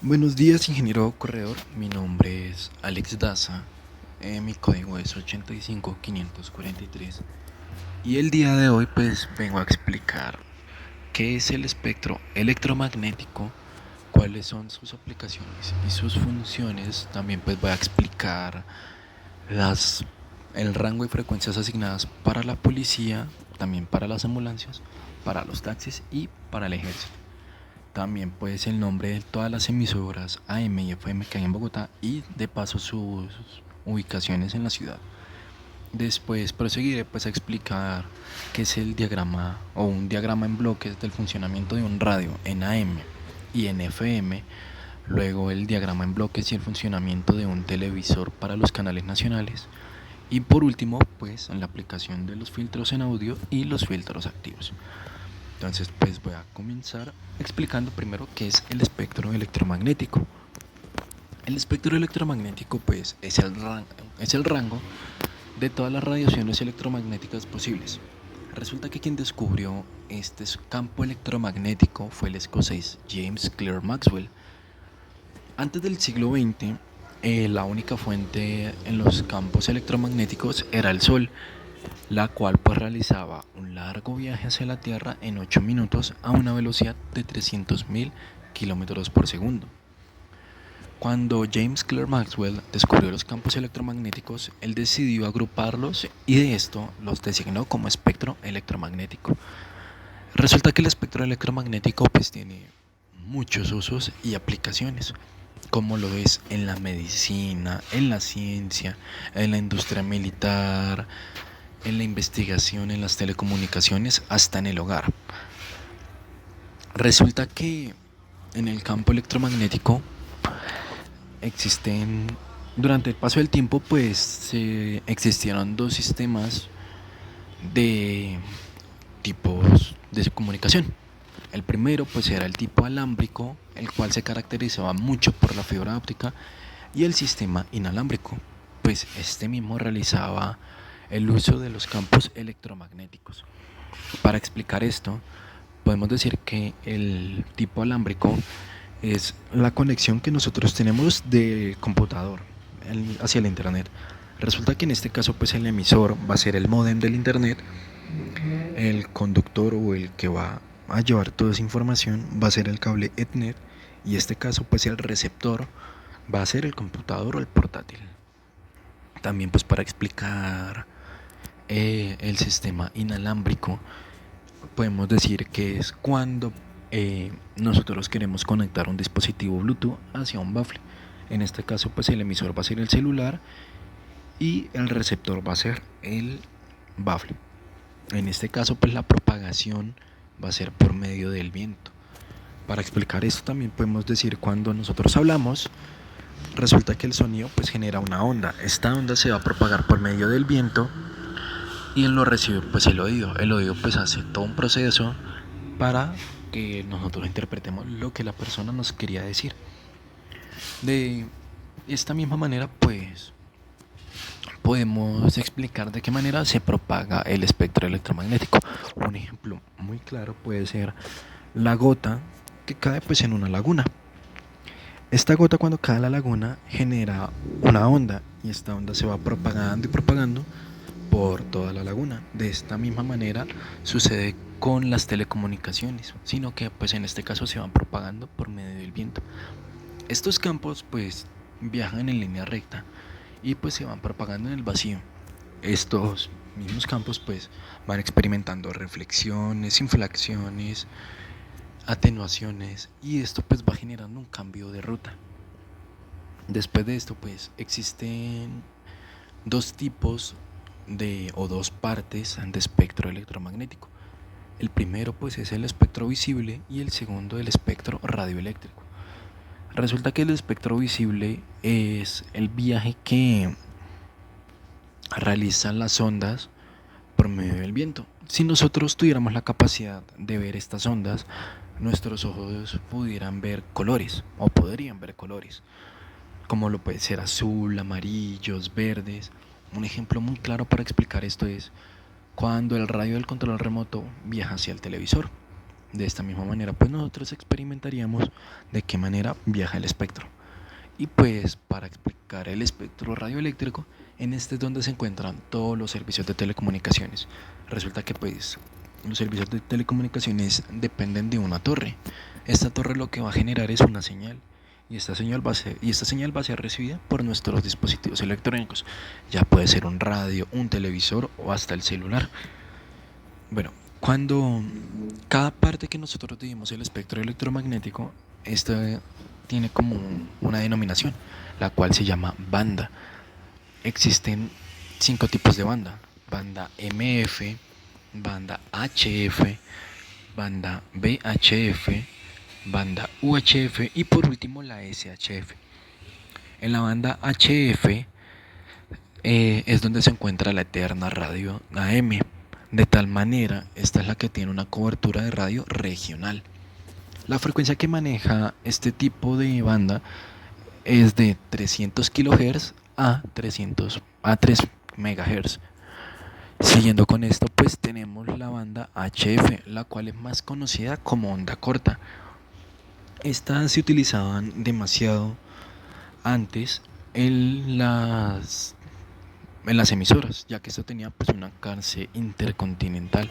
Buenos días, ingeniero corredor. Mi nombre es Alex Daza. Mi código es 85543. Y el día de hoy pues vengo a explicar qué es el espectro electromagnético, cuáles son sus aplicaciones y sus funciones. También pues voy a explicar las, el rango y frecuencias asignadas para la policía, también para las ambulancias, para los taxis y para el ejército. También pues el nombre de todas las emisoras AM y FM que hay en Bogotá y de paso sus ubicaciones en la ciudad. Después proseguiré pues a explicar qué es el diagrama o un diagrama en bloques del funcionamiento de un radio en AM y en FM. Luego el diagrama en bloques y el funcionamiento de un televisor para los canales nacionales. Y por último pues la aplicación de los filtros en audio y los filtros activos. Entonces pues voy a comenzar explicando primero qué es el espectro electromagnético. El espectro electromagnético pues es el rango de todas las radiaciones electromagnéticas posibles. Resulta que quien descubrió este campo electromagnético fue el escocés James Clerk Maxwell. Antes del siglo XX, la única fuente en los campos electromagnéticos era el Sol, la cual pues realizaba un largo viaje hacia la Tierra en 8 minutos a una velocidad de 300.000 kilómetros por segundo. Cuando James Clerk Maxwell descubrió los campos electromagnéticos, él decidió agruparlos y de esto los designó como espectro electromagnético. Resulta que el espectro electromagnético pues tiene muchos usos y aplicaciones, como lo es en la medicina, en la ciencia, en la industria militar, en la investigación, en las telecomunicaciones, hasta en el hogar. Resulta que en el campo electromagnético existen, durante el paso del tiempo, pues existieron dos sistemas de tipos de comunicación. El primero pues era el tipo alámbrico, el cual se caracterizaba mucho por la fibra óptica, y el sistema inalámbrico, pues este mismo realizaba el uso de los campos electromagnéticos. Para explicar esto, podemos decir que el tipo alámbrico es la conexión que nosotros tenemos de computador hacia el internet. Resulta que en este caso pues el emisor va a ser el módem del internet, el conductor o el que va a llevar toda esa información va a ser el cable Ethernet, y en este caso pues el receptor va a ser el computador o el portátil. También pues para explicar el sistema inalámbrico, podemos decir que es cuando nosotros queremos conectar un dispositivo Bluetooth hacia un bafle. En este caso pues el emisor va a ser el celular y el receptor va a ser el bafle. En este caso pues la propagación va a ser por medio del viento. Para explicar esto también podemos decir cuando nosotros hablamos, resulta que el sonido pues genera una onda. Esta onda se va a propagar por medio del viento y lo recibe pues el oído. El oído pues hace todo un proceso para que nosotros interpretemos lo que la persona nos quería decir. De esta misma manera pues podemos explicar de qué manera se propaga el espectro electromagnético. Un ejemplo muy claro puede ser la gota que cae pues en una laguna. Esta gota cuando cae a la laguna genera una onda y esta onda se va propagando y propagando por toda la laguna. De esta misma manera sucede con las telecomunicaciones, sino que pues en este caso se van propagando por medio del viento. Estos campos pues viajan en línea recta y pues se van propagando en el vacío. Estos mismos campos pues van experimentando reflexiones, inflaciones, atenuaciones, y esto pues va generando un cambio de ruta. Después de esto pues existen dos tipos de o dos partes de espectro electromagnético. El primero pues es el espectro visible y el segundo el espectro radioeléctrico. Resulta que el espectro visible es el viaje que realizan las ondas por medio del viento. Si nosotros tuviéramos la capacidad de ver estas ondas, nuestros ojos pudieran ver colores o podrían ver colores, como lo puede ser azul, amarillos, verdes. Un ejemplo muy claro para explicar esto es cuando el radio del control remoto viaja hacia el televisor. De esta misma manera, pues nosotros experimentaríamos de qué manera viaja el espectro. Y pues para explicar el espectro radioeléctrico, en este es donde se encuentran todos los servicios de telecomunicaciones. Resulta que pues los servicios de telecomunicaciones dependen de una torre. Esta torre lo que va a generar es una señal y esta señal va a ser recibida por nuestros dispositivos electrónicos. Ya puede ser un radio, un televisor o hasta el celular. Bueno, cuando cada parte que nosotros dividimos el espectro electromagnético, esta tiene como una denominación, la cual se llama banda. Existen 5 tipos de banda: banda MF, banda HF, banda VHF, banda UHF y por último la SHF. En la banda HF es donde se encuentra la eterna radio AM. De tal manera, esta es la que tiene una cobertura de radio regional. La frecuencia que maneja este tipo de banda es de 300 kHz a 3 MHz. Siguiendo con esto, pues tenemos la banda HF, la cual es más conocida como onda corta. Estas se utilizaban demasiado antes en las emisoras, ya que esto tenía pues un alcance intercontinental.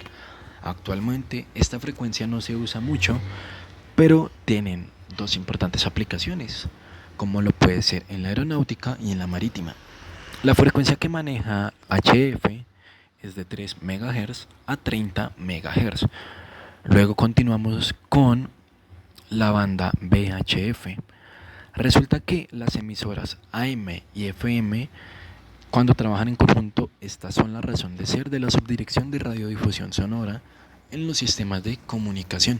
Actualmente esta frecuencia no se usa mucho, pero tienen dos importantes aplicaciones, como lo puede ser en la aeronáutica y en la marítima. La frecuencia que maneja HF es de 3 MHz a 30 MHz. Luego continuamos con la banda VHF. Resulta que las emisoras AM y FM, cuando trabajan en conjunto, estas son la razón de ser de la Subdirección de Radiodifusión Sonora en los sistemas de comunicación.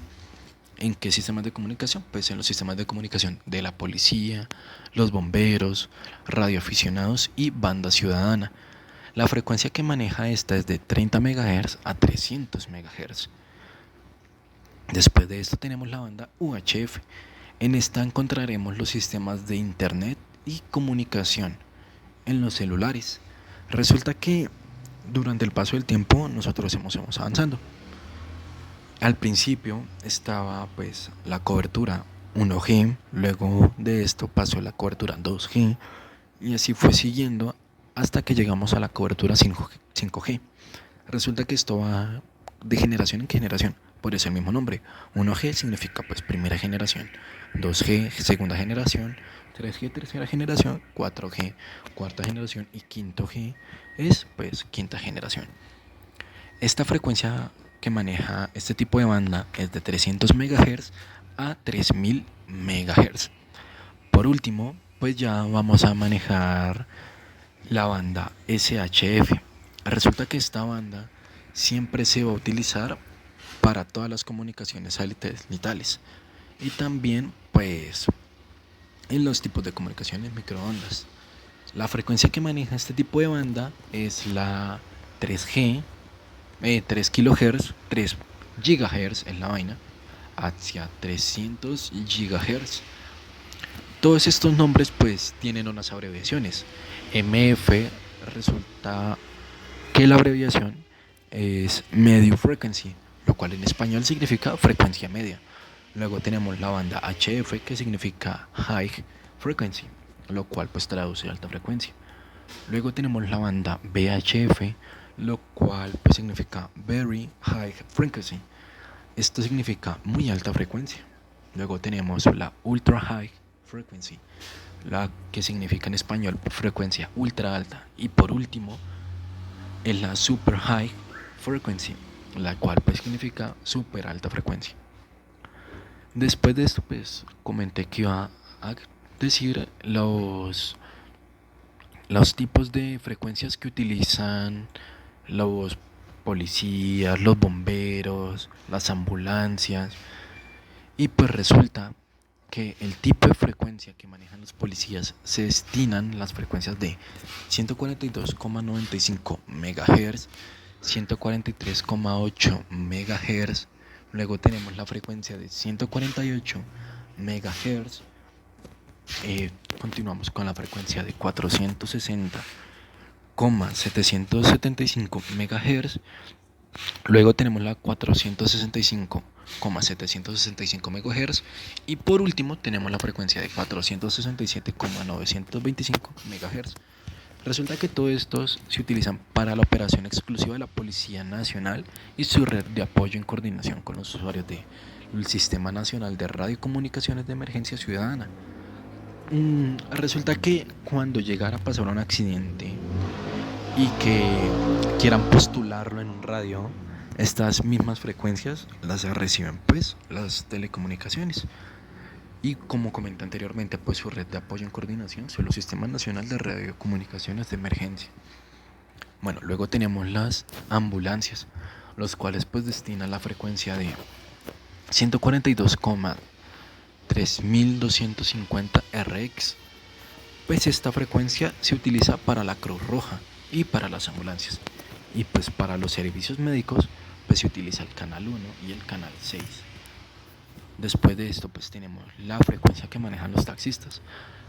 ¿En qué sistemas de comunicación? Pues en los sistemas de comunicación de la policía, los bomberos, radioaficionados y banda ciudadana. La frecuencia que maneja esta es de 30 MHz a 300 MHz. Después de esto tenemos la banda UHF. En esta encontraremos los sistemas de internet y comunicación en los celulares. Resulta que durante el paso del tiempo nosotros hemos avanzando. Al principio estaba pues la cobertura 1G, luego de esto pasó la cobertura 2G y así fue siguiendo hasta que llegamos a la cobertura 5G. Resulta que esto va de generación en generación, por eso el mismo nombre. 1G significa pues primera generación, 2G segunda generación, 3G tercera generación, 4G cuarta generación y 5G es pues quinta generación. Esta frecuencia que maneja este tipo de banda es de 300 MHz a 3000 MHz. Por último, pues ya vamos a manejar la banda SHF. Resulta que esta banda siempre se va a utilizar para todas las comunicaciones satelitales y también pues en los tipos de comunicaciones microondas. La frecuencia que maneja este tipo de banda es la 3G, 3 kHz, 3 GHz en la vaina, hacia 300 GHz. Todos estos nombres pues tienen unas abreviaciones. MF resulta que la abreviación es Medium Frequency, lo cual en español significa frecuencia media. Luego tenemos la banda HF, que significa High Frequency, lo cual pues traduce alta frecuencia. Luego tenemos la banda VHF, lo cual pues significa Very High Frequency. Esto significa muy alta frecuencia. Luego tenemos la Ultra High Frequency, la que significa en español frecuencia ultra alta. Y por último es la Super High Frequency, la cual pues significa super alta frecuencia. Después de esto pues comenté que iba a decir los tipos de frecuencias que utilizan los policías, los bomberos, las ambulancias. Y pues resulta que el tipo de frecuencia que manejan los policías se destinan las frecuencias de 142,95 MHz, 143,8 MHz. Luego tenemos la frecuencia de 148 MHz. Continuamos con la frecuencia de 460,775 MHz. Luego tenemos la 465,4 461,765 MHz. Y por último tenemos la frecuencia de 467,925 MHz. Resulta que todos estos se utilizan para la operación exclusiva de la Policía Nacional y su red de apoyo en coordinación con los usuarios del Sistema Nacional de Radiocomunicaciones de Emergencia Ciudadana. Resulta que cuando llegara a pasar un accidente y que quieran postularlo en un radio, estas mismas frecuencias las reciben pues las telecomunicaciones. Y como comenté anteriormente, pues su red de apoyo en coordinación son los Sistemas Nacional de Radiocomunicaciones de Emergencia. Bueno, luego tenemos las ambulancias, los cuales pues destinan la frecuencia de 142,3250 RX. Pues esta frecuencia se utiliza para la Cruz Roja y para las ambulancias. Y pues para los servicios médicos pues se utiliza el canal 1 y el canal 6. Después de esto pues tenemos la frecuencia que manejan los taxistas.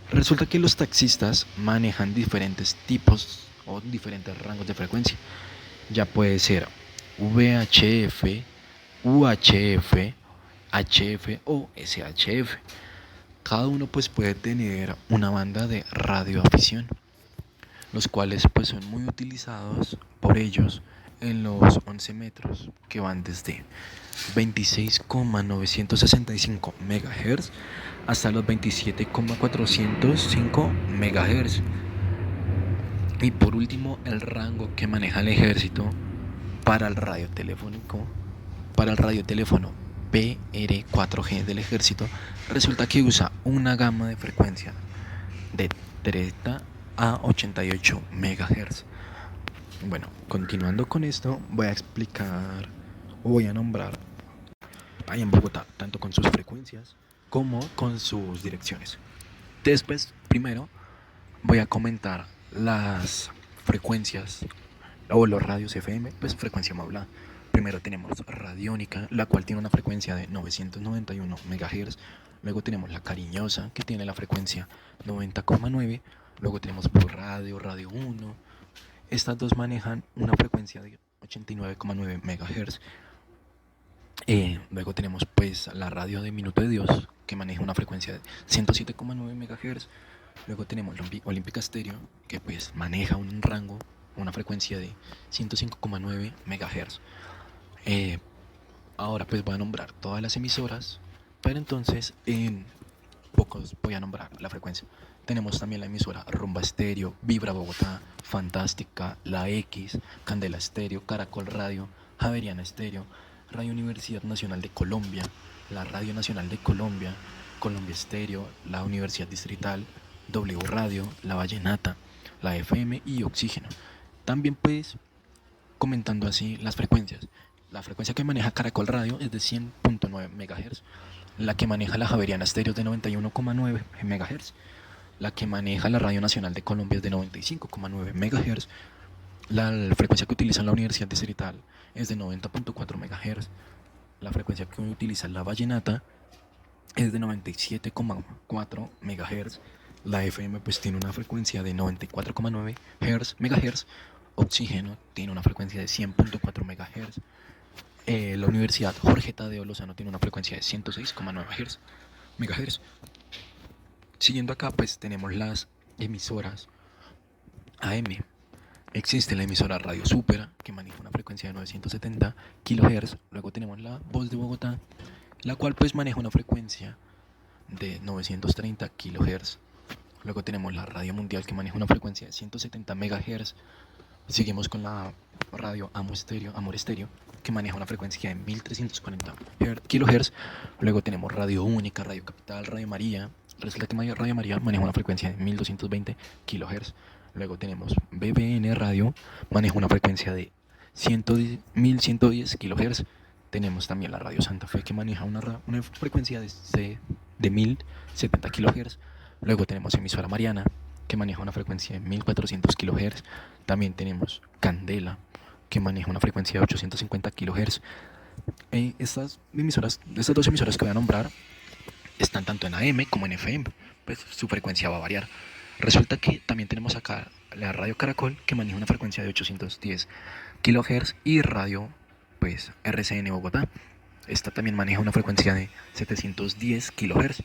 Resulta que los taxistas manejan diferentes tipos o diferentes rangos de frecuencia. Ya puede ser VHF, UHF, HF o SHF. Cada uno pues puede tener una banda de radioafición, los cuales pues son muy utilizados por ellos en los 11 metros, que van desde 26,965 MHz hasta los 27,405 MHz. Y por último, el rango que maneja el ejército para el radioteléfono PR4G del ejército, resulta que usa una gama de frecuencia de 30 a 88 MHz. Bueno, continuando con esto, voy a explicar o voy a nombrar ahí en Bogotá, tanto con sus frecuencias como con sus direcciones. Después, primero, voy a comentar las frecuencias o los radios FM, pues frecuencia modulada. Primero tenemos Radiónica, la cual tiene una frecuencia de 991 MHz. Luego tenemos la Cariñosa, que tiene la frecuencia 90,9. Luego tenemos Blue Radio, Radio 1. Estas dos manejan una frecuencia de 89,9 MHz. Luego tenemos pues la radio de Minuto de Dios, que maneja una frecuencia de 107,9 MHz. Luego tenemos la Olímpica Stereo, que pues maneja un rango, una frecuencia de 105,9 MHz. Ahora pues voy a nombrar todas las emisoras, pero entonces en pocos voy a nombrar la frecuencia. Tenemos también la emisora Rumba Estéreo, Vibra Bogotá, Fantástica, La X, Candela Estéreo, Caracol Radio, Javeriana Estéreo, Radio Universidad Nacional de Colombia, la Radio Nacional de Colombia, Colombia Estéreo, la Universidad Distrital, W Radio, La Vallenata, la FM y Oxígeno. También pues comentando así las frecuencias. La frecuencia que maneja Caracol Radio es de 100.9 MHz. La que maneja la Javeriana Estéreo es de 91,9 MHz. La que maneja la Radio Nacional de Colombia es de 95,9 MHz. La frecuencia que utiliza la Universidad Distrital es de 90.4 MHz. La frecuencia que utiliza la Vallenata es de 97,4 MHz. La FM pues tiene una frecuencia de 94,9 MHz. Oxígeno tiene una frecuencia de 100.4 MHz. La Universidad Jorge Tadeo Lozano tiene una frecuencia de 106,9 MHz. Siguiendo acá pues tenemos las emisoras AM. Existe la emisora Radio Super, que maneja una frecuencia de 970 kHz. Luego tenemos la Voz de Bogotá, la cual pues maneja una frecuencia de 930 kHz. Luego tenemos la Radio Mundial, que maneja una frecuencia de 170 MHz. Seguimos con la radio Amor Estéreo, que maneja una frecuencia de 1340 kHz. Luego tenemos Radio Única, Radio Capital, Radio María. Resulta que Radio María maneja una frecuencia de 1220 kHz. Luego tenemos BBN Radio, maneja una frecuencia de 1110 kHz. Tenemos también la Radio Santa Fe, que maneja una frecuencia de 1070 kHz. Luego tenemos emisora Mariana, que maneja una frecuencia de 1400 kHz. También tenemos Candela, que maneja una frecuencia de 850 kHz. Estas dos emisoras que voy a nombrar están tanto en AM como en FM, pues su frecuencia va a variar. Resulta que también tenemos acá la Radio Caracol, que maneja una frecuencia de 810 kHz, y Radio pues RCN Bogotá, Esta también maneja una frecuencia de 710 kHz.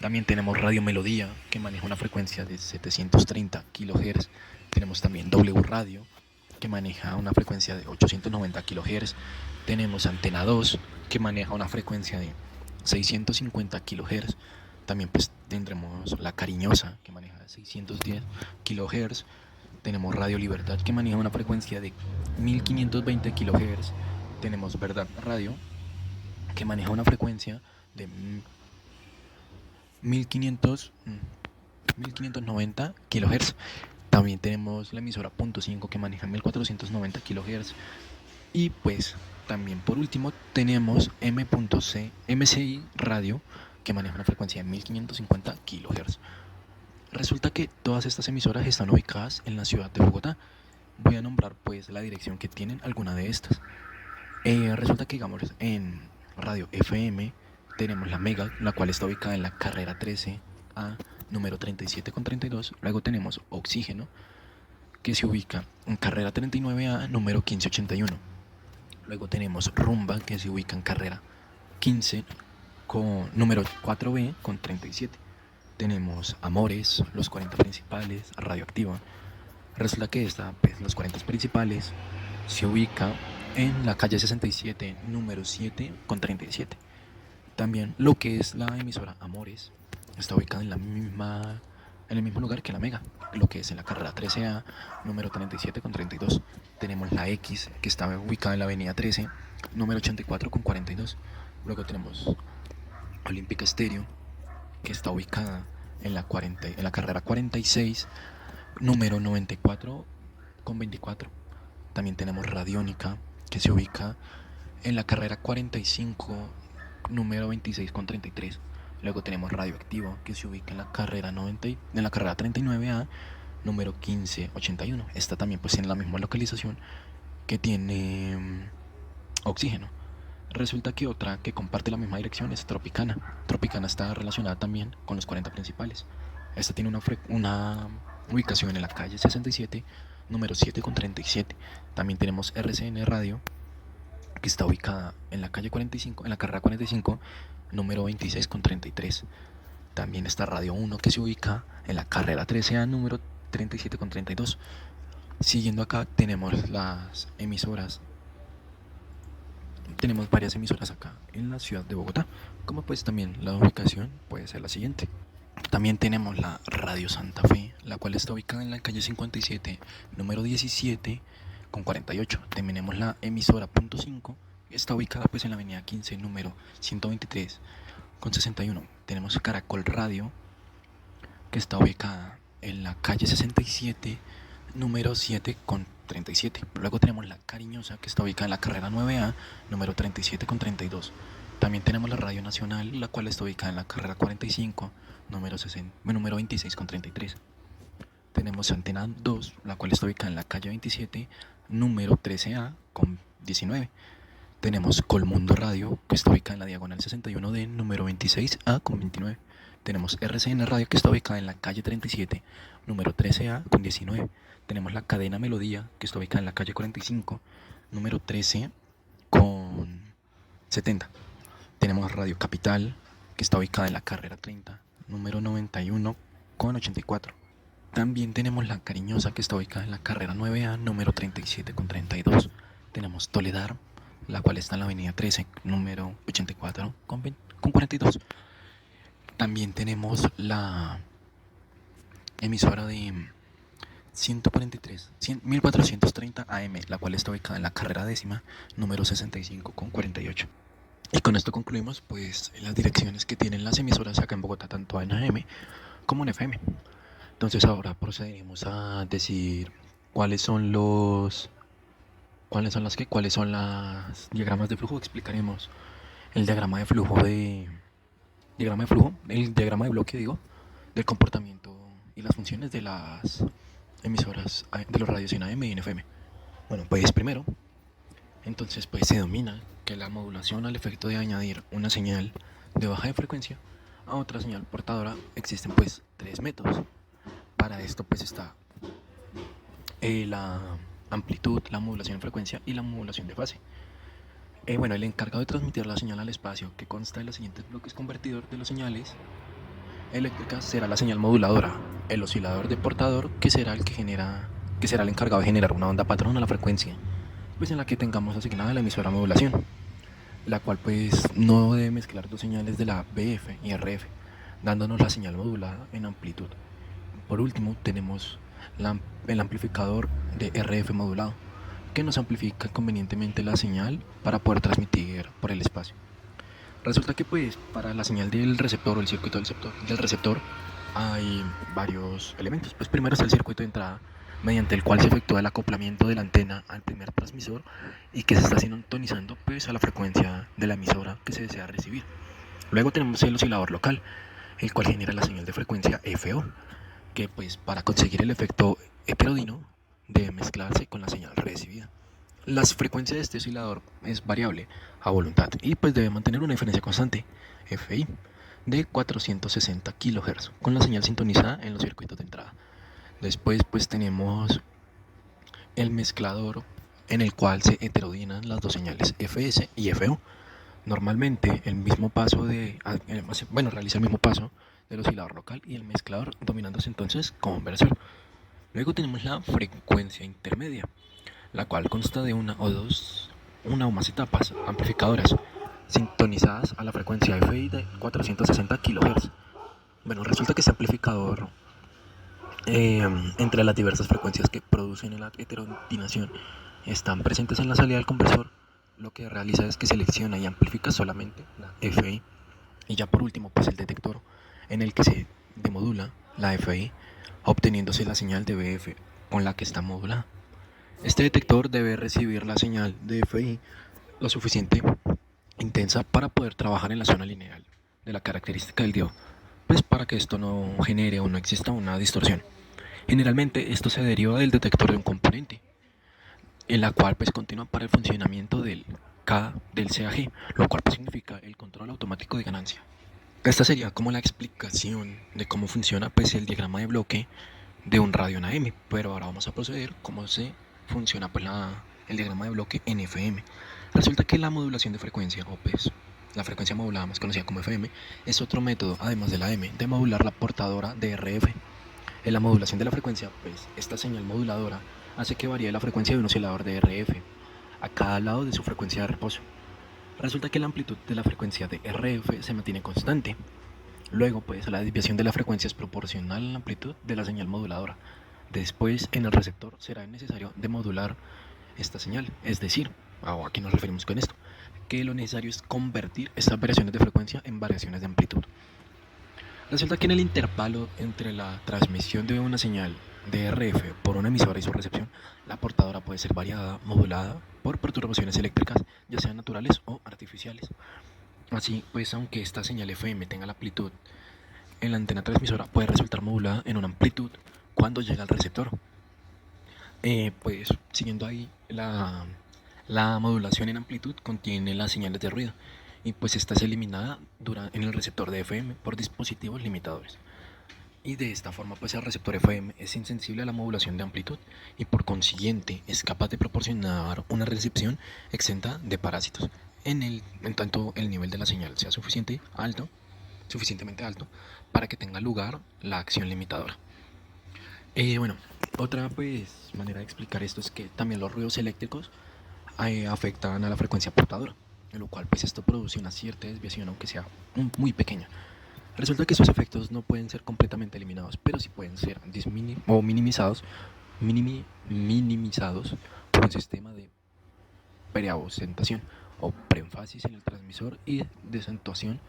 También tenemos Radio Melodía, que maneja una frecuencia de 730 kHz. Tenemos también W Radio, que maneja una frecuencia de 890 kHz. Tenemos Antena 2, que maneja una frecuencia de 650 kHz. También pues tendremos La Cariñosa, que maneja 610 kHz. Tenemos Radio Libertad, que maneja una frecuencia de 1520 kHz. Tenemos Verdad Radio, que maneja una frecuencia de 1590 kHz. También tenemos la emisora .5, que maneja 1490 kHz. Y pues también por último tenemos MCI Radio, que maneja una frecuencia de 1550 kHz. Resulta que todas estas emisoras están ubicadas en la ciudad de Bogotá. Voy a nombrar pues la dirección que tienen alguna de estas. Resulta que digamos en Radio FM tenemos la Mega, la cual está ubicada en la carrera 13A, número 37 con 32. Luego tenemos Oxígeno, que se ubica en carrera 39A, número 1581. Luego tenemos Rumba, que se ubica en carrera 15 con número 4B con 37. Tenemos Amores, los 40 principales, Radioactiva. Resulta que los 40 principales se ubica en la calle 67, número 7 con 37. También lo que es la emisora Amores está ubicada en el mismo lugar que la Mega, lo que es en la carrera 13A, número 37 con 32. Tenemos la X, que está ubicada en la avenida 13, número 84 con 42. Luego tenemos Olímpica Estéreo, que está ubicada en la carrera 46, número 94 con 24. También tenemos Radiónica, que se ubica en la carrera 45, número 26 con 33. Luego tenemos Radioactivo, que se ubica en la carrera 39A, número 1581. Esta también pues tiene la misma localización que tiene Oxígeno. Resulta que otra que comparte la misma dirección es Tropicana. Tropicana está relacionada también con los 40 principales. Esta tiene una ubicación en la calle 67, número 7 con 37. También tenemos RCN Radio, que está ubicada en la calle 45, en la carrera 45, número 26 con 33. También está Radio 1, que se ubica en la carrera 13A, número 37 con 32. Siguiendo acá tenemos las emisoras. Tenemos varias emisoras acá en la ciudad de Bogotá, como pues también la ubicación puede ser la siguiente. También tenemos la Radio Santa Fe, la cual está ubicada en la calle 57, número 17 con 48. También tenemos la emisora .5, que está ubicada pues en la avenida 15, número 123 con 61. Tenemos Caracol Radio, que está ubicada en la calle 67, número 7 con 37. Luego tenemos la Cariñosa, que está ubicada en la carrera 9A, número 37 con 32. También tenemos la Radio Nacional, la cual está ubicada en la carrera 45, número 26 con 33. Tenemos Antena 2, la cual está ubicada en la calle 27, número 13A con 19. Tenemos Colmundo Radio, que está ubicada en la diagonal 61D, número 26A con 29. Tenemos RCN Radio, que está ubicada en la calle 37, número 13A con 19. Tenemos la cadena Melodía, que está ubicada en la calle 45, número 13 con 70. Tenemos Radio Capital, que está ubicada en la carrera 30, número 91 con 84. También tenemos La Cariñosa, que está ubicada en la carrera 9A, número 37 con 32. Tenemos Toledar, la cual está en la avenida 13, número 84 con 42. También tenemos la emisora de 1430 AM, la cual está ubicada en la carrera décima, número 65 con 48. Y con esto concluimos pues las direcciones que tienen las emisoras acá en Bogotá, tanto en AM como en FM. Entonces ahora procederemos a decir cuáles son las diagramas de flujo. Explicaremos el diagrama de flujo el diagrama de bloque, del comportamiento y las funciones de las emisoras de los radios en AM y en FM. Bueno, pues primero, entonces pues se domina que la modulación al efecto de añadir una señal de baja de frecuencia a otra señal portadora existen pues tres métodos. Para esto pues está la amplitud, la modulación en frecuencia y la modulación de fase. Bueno, el encargado de transmitir la señal al espacio, que consta de los siguientes bloques convertidor de las señales eléctricas, será la señal moduladora, el oscilador de portador, que será el encargado de generar una onda patrón a la frecuencia, pues en la que tengamos asignada la emisora modulación, la cual pues no debe mezclar dos señales de la BF y RF, dándonos la señal modulada en amplitud. Por último, tenemos el amplificador de RF modulado, que nos amplifica convenientemente la señal para poder transmitir por el espacio. Resulta que pues para la señal del receptor o el circuito del receptor hay varios elementos. Pues primero está el circuito de entrada, mediante el cual se efectúa el acoplamiento de la antena al primer transmisor y que se está sintonizando pues a la frecuencia de la emisora que se desea recibir. Luego tenemos el oscilador local, el cual genera la señal de frecuencia FO, que pues para conseguir el efecto heterodino debe mezclarse con la señal recibida. La frecuencia de este oscilador es variable a voluntad y pues debe mantener una diferencia constante, FI, de 460 kHz, con la señal sintonizada en los circuitos de entrada. Después pues tenemos el mezclador en el cual se heterodinan las dos señales FS y FO. Normalmente el mismo paso realiza el mismo paso del oscilador local y el mezclador, dominándose entonces como conversor. Luego tenemos la frecuencia intermedia, la cual consta de una o más etapas amplificadoras sintonizadas a la frecuencia FI de 460 kHz. Bueno, resulta que este amplificador, entre las diversas frecuencias que producen la heterodinación, están presentes en la salida del conversor. Lo que realiza es que selecciona y amplifica solamente la FI. Y ya por último, pues el detector, en el que se demodula la FI, obteniéndose la señal de BF con la que está modulada. Este detector debe recibir la señal de FI lo suficiente intensa para poder trabajar en la zona lineal de la característica del diodo, pues para que esto no genere o no exista una distorsión. Generalmente esto se deriva del detector de un componente, en la cual pues continúa para el funcionamiento del CAG, lo cual pues significa el control automático de ganancia. Esta sería como la explicación de cómo funciona pues el diagrama de bloque de un radio en AM, pero ahora vamos a proceder cómo se funciona pues el diagrama de bloque en FM. Resulta que la modulación de frecuencia, o pues la frecuencia modulada más conocida como FM, es otro método, además de la M, de modular la portadora de RF. En la modulación de la frecuencia, pues esta señal moduladora hace que varíe la frecuencia de un oscilador de RF a cada lado de su frecuencia de reposo. Resulta que la amplitud de la frecuencia de RF se mantiene constante. Luego, pues la desviación de la frecuencia es proporcional a la amplitud de la señal moduladora. Después, en el receptor será necesario demodular esta señal, es decir, ¿a qué nos referimos con esto? Que lo necesario es convertir estas variaciones de frecuencia en variaciones de amplitud. Resulta que en el intervalo entre la transmisión de una señal de RF por una emisora y su recepción, la portadora puede ser variada, modulada por perturbaciones eléctricas, ya sean naturales o artificiales. Así pues, aunque esta señal FM tenga la amplitud en la antena transmisora, puede resultar modulada en una amplitud cuando llega al receptor. Pues siguiendo ahí, la modulación en amplitud contiene las señales de ruido y pues esta es eliminada en el receptor de FM por dispositivos limitadores. Y de esta forma pues el receptor FM es insensible a la modulación de amplitud y por consiguiente es capaz de proporcionar una recepción exenta de parásitos en tanto el nivel de la señal sea suficientemente alto para que tenga lugar la acción limitadora. Bueno, otra pues manera de explicar esto es que también los ruidos eléctricos afectan a la frecuencia portadora, en lo cual pues esto produce una cierta desviación aunque sea muy pequeña. Resulta que esos efectos no pueden ser completamente eliminados, pero sí pueden ser minimizados por un sistema de preausentación o preénfasis en el transmisor y desacentuación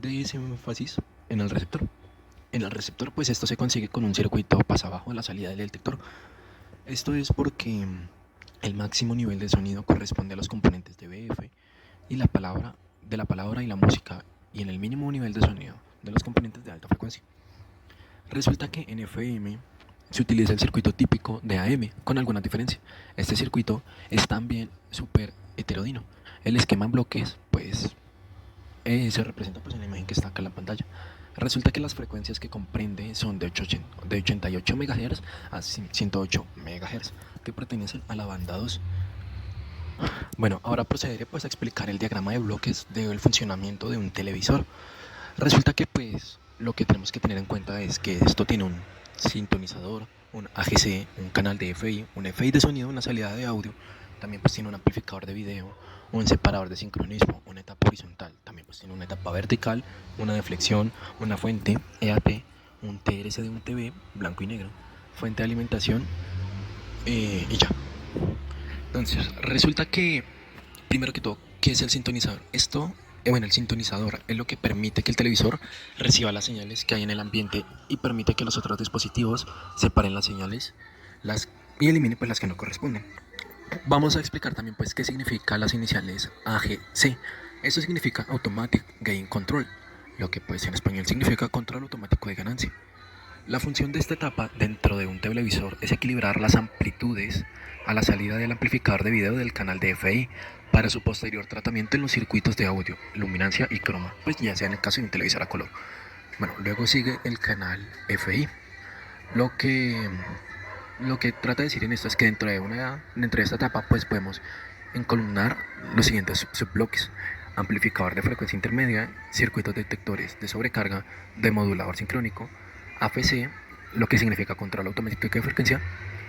de ese énfasis en el receptor. En el receptor pues esto se consigue con un circuito pasabajo a la salida del detector. Esto es porque el máximo nivel de sonido corresponde a los componentes de BF y la palabra y la música, y en el mínimo nivel de sonido de los componentes de alta frecuencia. Resulta que en FM se utiliza el circuito típico de AM con alguna diferencia. Este circuito es también súper heterodino. El esquema en bloques pues se representa pues en la imagen que está acá en la pantalla. Resulta que las frecuencias que comprende son de 88 MHz a 108 MHz, que pertenecen a la banda 2. Bueno, ahora procederé pues a explicar el diagrama de bloques del funcionamiento de un televisor. Resulta que pues lo que tenemos que tener en cuenta es que esto tiene un sintonizador, un AGC, un canal de FI, un FI de sonido, una salida de audio, también pues tiene un amplificador de video, un separador de sincronismo, una etapa horizontal, también pues tiene una etapa vertical, una deflexión, una fuente EAP, un TRC de un TV blanco y negro, fuente de alimentación y ya. Entonces, resulta que, primero que todo, ¿qué es el sintonizador? Bueno, el sintonizador es lo que permite que el televisor reciba las señales que hay en el ambiente y permite que los otros dispositivos separen las señales y eliminen pues las que no corresponden. Vamos a explicar también pues qué significa las iniciales AGC. Esto significa Automatic Gain Control, lo que pues en español significa control automático de ganancia. La función de esta etapa dentro de un televisor es equilibrar las amplitudes a la salida del amplificador de video del canal de FI para su posterior tratamiento en los circuitos de audio, luminancia y croma, pues ya sea en el caso de un televisor a color. Bueno, luego sigue el canal FI. Lo que, lo que trata de decir en esto es que dentro de esta etapa pues podemos encolumnar los siguientes subbloques: amplificador de frecuencia intermedia, circuitos detectores de sobrecarga, demodulador sincrónico, AFC, lo que significa control automático de frecuencia,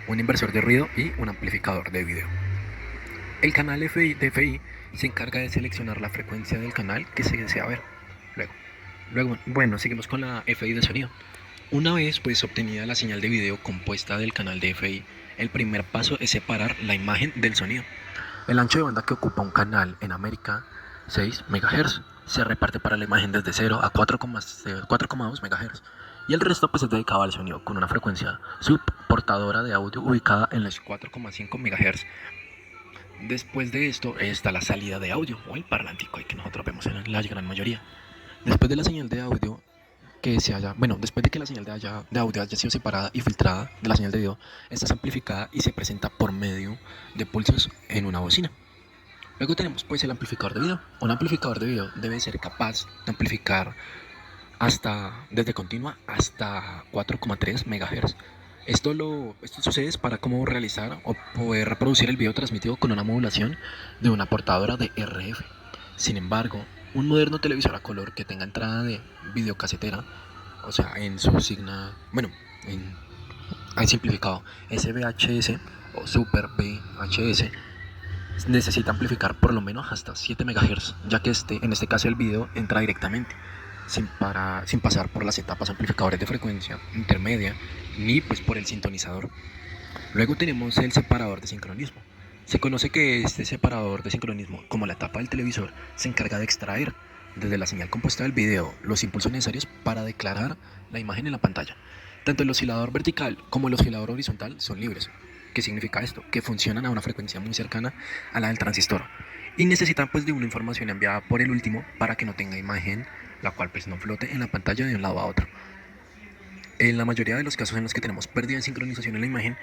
un inversor de ruido y un amplificador de video. El canal de FI se encarga de seleccionar la frecuencia del canal que se desea ver. Bueno, seguimos con la FI de sonido. Una vez pues obtenida la señal de video compuesta del canal de FI, el primer paso es separar la imagen del sonido. El ancho de banda que ocupa un canal en América, 6 MHz, se reparte para la imagen desde 0 a 4,2 MHz. Y el resto pues es dedicado al sonido, con una frecuencia subportadora de audio ubicada en los 4,5 MHz. Después de esto está la salida de audio, o el parlántico que nosotros vemos en la gran mayoría. Después de la señal de audio después de que la señal de audio haya sido separada y filtrada de la señal de video, esta es amplificada y se presenta por medio de pulsos en una bocina. Luego tenemos pues el amplificador de video. Un amplificador de video debe ser capaz de amplificar desde continua hasta 4,3 MHz. Esto sucede para cómo realizar o poder reproducir el video transmitido con una modulación de una portadora de RF. Sin embargo, un moderno televisor a color que tenga entrada de videocasetera, o sea, en su hay simplificado SVHS o Super VHS, necesita amplificar por lo menos hasta 7 MHz, ya que en este caso el video entra directamente, sin pasar por las etapas amplificadores de frecuencia intermedia ni pues por el sintonizador. Luego tenemos el separador de sincronismo. Se conoce que este separador de sincronismo, como la etapa del televisor, se encarga de extraer desde la señal compuesta del video los impulsos necesarios para declarar la imagen en la pantalla. Tanto el oscilador vertical como el oscilador horizontal son libres. ¿Qué significa esto? Que funcionan a una frecuencia muy cercana a la del transistor y necesitan pues de una información enviada por el último para que no tenga imagen, la cual pues no flote en la pantalla de un lado a otro. En la mayoría de los casos en los que tenemos pérdida de sincronización en la imagen,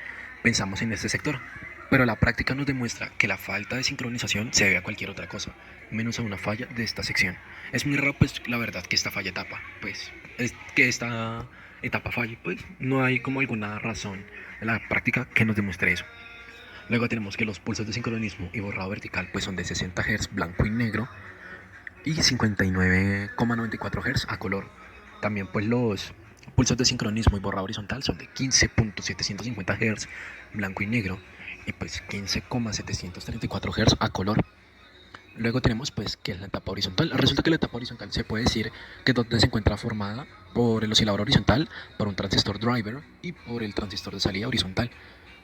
pensamos en este sector, pero la práctica nos demuestra que la falta de sincronización se debe a cualquier otra cosa, menos a una falla de esta sección. Es muy raro pues la verdad que esta etapa falle, pues no hay como alguna razón en la práctica que nos demuestre eso. Luego tenemos que los pulsos de sincronismo y borrado vertical pues son de 60 Hz blanco y negro y 59,94 Hz a color. También pues los pulsos de sincronismo y borrado horizontal son de 15.750 Hz blanco y negro y pues 15,734 Hz a color. Luego tenemos pues que es la etapa horizontal. Resulta que la etapa horizontal se puede decir que donde se encuentra formada por el oscilador horizontal, por un transistor driver y por el transistor de salida horizontal.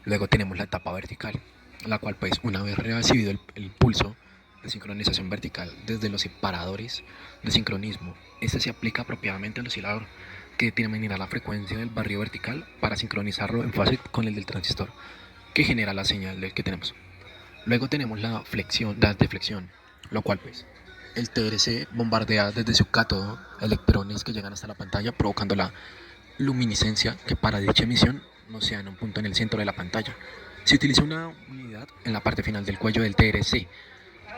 Luego tenemos la etapa vertical, la cual pues una vez recibido el pulso de sincronización vertical desde los separadores de sincronismo, este se aplica apropiadamente al oscilador, que determinará la frecuencia del barrido vertical para sincronizarlo en fase con el del transistor, que genera la señal del que tenemos. Luego tenemos la deflexión, lo cual pues el TRC bombardea desde su cátodo electrones que llegan hasta la pantalla, provocando la luminiscencia que para dicha emisión no sea en un punto en el centro de la pantalla. Se utiliza una unidad en la parte final del cuello del TRC,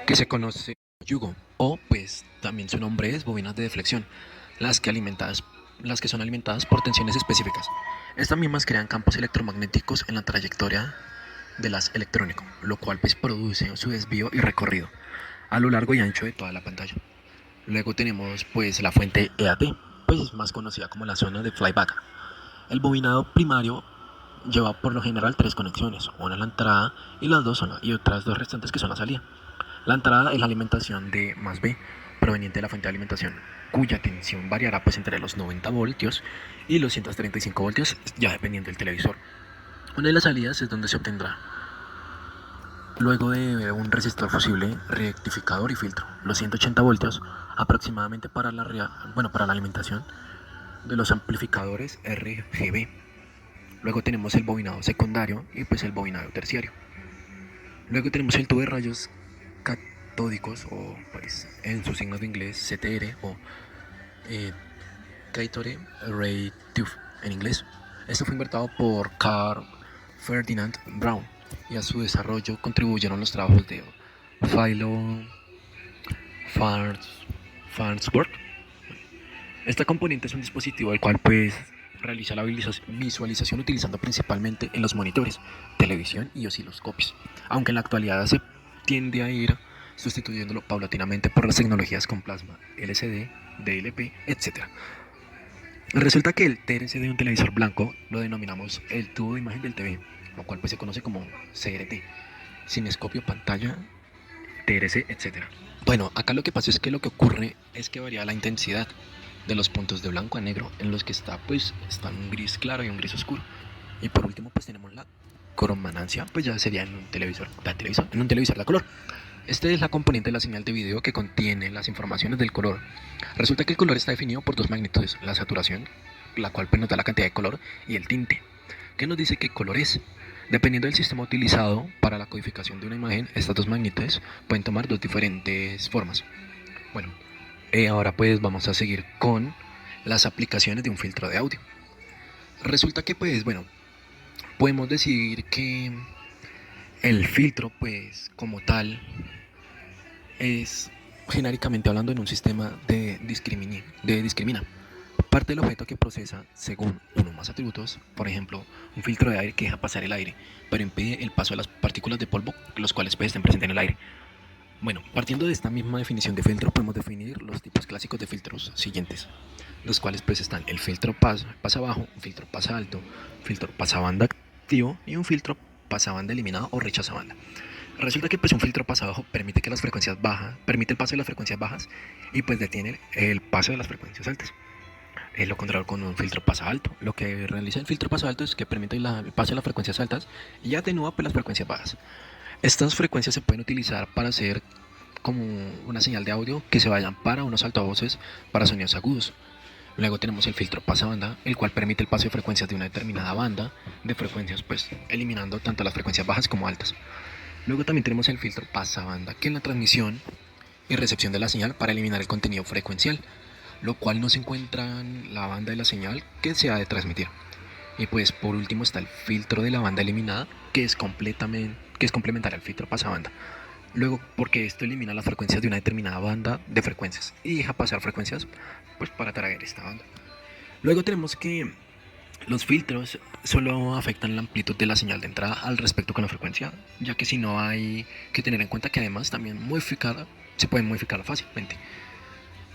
que se conoce como yugo, o pues también su nombre es bobinas de deflexión, las que son alimentadas por tensiones específicas. Estas mismas crean campos electromagnéticos en la trayectoria de las electrónico, lo cual pues produce su desvío y recorrido a lo largo y ancho de toda la pantalla. Luego tenemos pues la fuente EAT, pues es más conocida como la zona de flyback. El bobinado primario lleva por lo general 3 conexiones, una a la entrada y otras 2 restantes que son la salida. La entrada es la alimentación de más B, proveniente de la fuente de alimentación, cuya tensión variará pues entre los 90 voltios y los 135 voltios, ya dependiendo del televisor. Una de las salidas es donde se obtendrá luego de un resistor fusible, rectificador y filtro, los 180 voltios aproximadamente para para la alimentación de los amplificadores RGB. Luego tenemos el bobinado secundario y pues el bobinado terciario. Luego tenemos el tubo de rayos catódicos o pues en sus signos de inglés CTR o Cathode Ray Tube en inglés. Esto fue inventado por Carl Ferdinand Braun y a su desarrollo contribuyeron los trabajos de Philo Farnsworth. Esta componente es un dispositivo el cual pues realiza la visualización utilizando principalmente en los monitores, televisión y osciloscopios, aunque en la actualidad se tiende a ir sustituyéndolo paulatinamente por las tecnologías con plasma, LCD, DLP, etc. Resulta que el TRC de un televisor blanco lo denominamos el tubo de imagen del TV, lo cual pues se conoce como CRT, cinescopio, pantalla, TRC, etc. Bueno, acá lo que pasa es que lo que ocurre es que varía la intensidad de los puntos de blanco a negro en los que está un gris claro y un gris oscuro. Y por último pues tenemos la cromanancia, pues ya sería en un televisor de color. Esta es la componente de la señal de video que contiene las informaciones del color. Resulta que el color está definido por 2 magnitudes, la saturación, la cual pues nos da la cantidad de color, y el tinte, que nos dice qué color es. Dependiendo del sistema utilizado para la codificación de una imagen, estas 2 magnitudes pueden tomar 2 diferentes formas. Bueno, ahora pues vamos a seguir con las aplicaciones de un filtro de audio. Resulta que pues bueno, podemos decir que el filtro pues como tal es genéricamente hablando en un sistema de discrimina. Parte del objeto que procesa según uno o más atributos, por ejemplo, un filtro de aire que deja pasar el aire, pero impide el paso de las partículas de polvo, los cuales pues estén presentes en el aire. Bueno, partiendo de esta misma definición de filtro, podemos definir los tipos clásicos de filtros siguientes, los cuales pues están el filtro pasa bajo, un filtro pasa alto, un filtro pasabanda activo y un filtro pasabanda eliminado o rechaza banda. Resulta que pues un filtro pasa bajo permite que las frecuencias permite el paso de las frecuencias bajas y pues detiene el paso de las frecuencias altas. Es lo contrario con un filtro pasa alto. Lo que realiza el filtro pasa alto es que permite el paso de las frecuencias altas y atenúa pues las frecuencias bajas. Estas frecuencias se pueden utilizar para hacer como una señal de audio que se vayan para unos altavoces para sonidos agudos. Luego tenemos el filtro pasabanda, el cual permite el paso de frecuencias de una determinada banda de frecuencias, pues eliminando tanto las frecuencias bajas como altas. Luego también tenemos el filtro pasabanda, que es la transmisión y recepción de la señal para eliminar el contenido frecuencial, lo cual no se encuentra en la banda de la señal que se ha de transmitir. Y pues por último está el filtro de la banda eliminada, que es complementario al filtro pasabanda. Luego, porque esto elimina las frecuencias de una determinada banda de frecuencias y deja pasar frecuencias pues para atraer esta banda. Luego tenemos que los filtros solo afectan la amplitud de la señal de entrada al respecto con la frecuencia, ya que si no hay que tener en cuenta que además también se puede modificar fácilmente.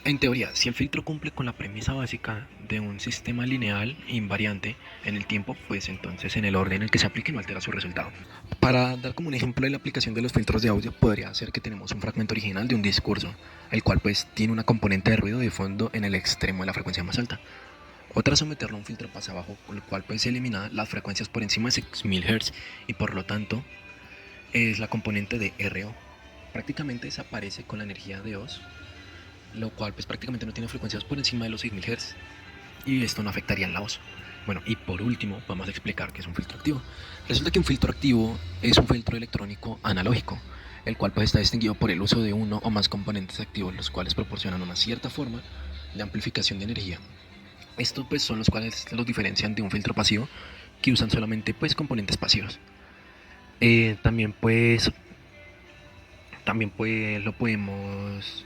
En teoría, si el filtro cumple con la premisa básica de un sistema lineal invariante en el tiempo, pues entonces en el orden en el que se aplique no altera su resultado. Para dar como un ejemplo de la aplicación de los filtros de audio, podría ser que tenemos un fragmento original de un discurso, el cual pues tiene una componente de ruido de fondo en el extremo de la frecuencia más alta. Otra es someterlo a un filtro pasabajo, con el cual pues se elimina las frecuencias por encima de 6000 Hz y por lo tanto es la componente de RO. Prácticamente desaparece con la energía de Oz, lo cual pues prácticamente no tiene frecuencias por encima de los 6000 Hz y esto no afectaría en la voz. Bueno, y por último vamos a explicar qué es un filtro activo. Resulta que un filtro activo es un filtro electrónico analógico, el cual pues está distinguido por el uso de uno o más componentes activos, los cuales proporcionan una cierta forma de amplificación de energía. Estos pues son los cuales los diferencian de un filtro pasivo, que usan solamente pues componentes pasivos. También pues lo podemos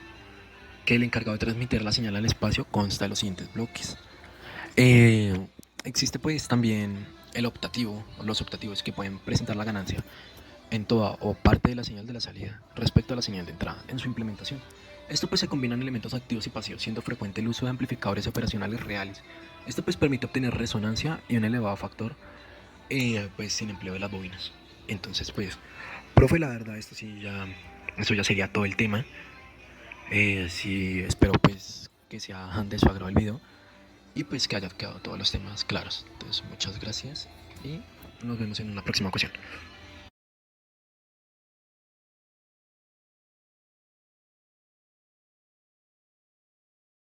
que el encargado de transmitir la señal al espacio consta de los siguientes bloques. Existe pues también el optativo, o los optativos que pueden presentar la ganancia en toda o parte de la señal de la salida respecto a la señal de entrada en su implementación. Esto pues se combinan elementos activos y pasivos, siendo frecuente el uso de amplificadores operacionales reales. Esto pues permite obtener resonancia y un elevado factor pues sin empleo de las bobinas. Entonces pues, profe, la verdad eso ya sería todo el tema. Sí, espero pues que sea de su agrado el video y pues que haya quedado todos los temas claros. Entonces muchas gracias y nos vemos en una próxima ocasión.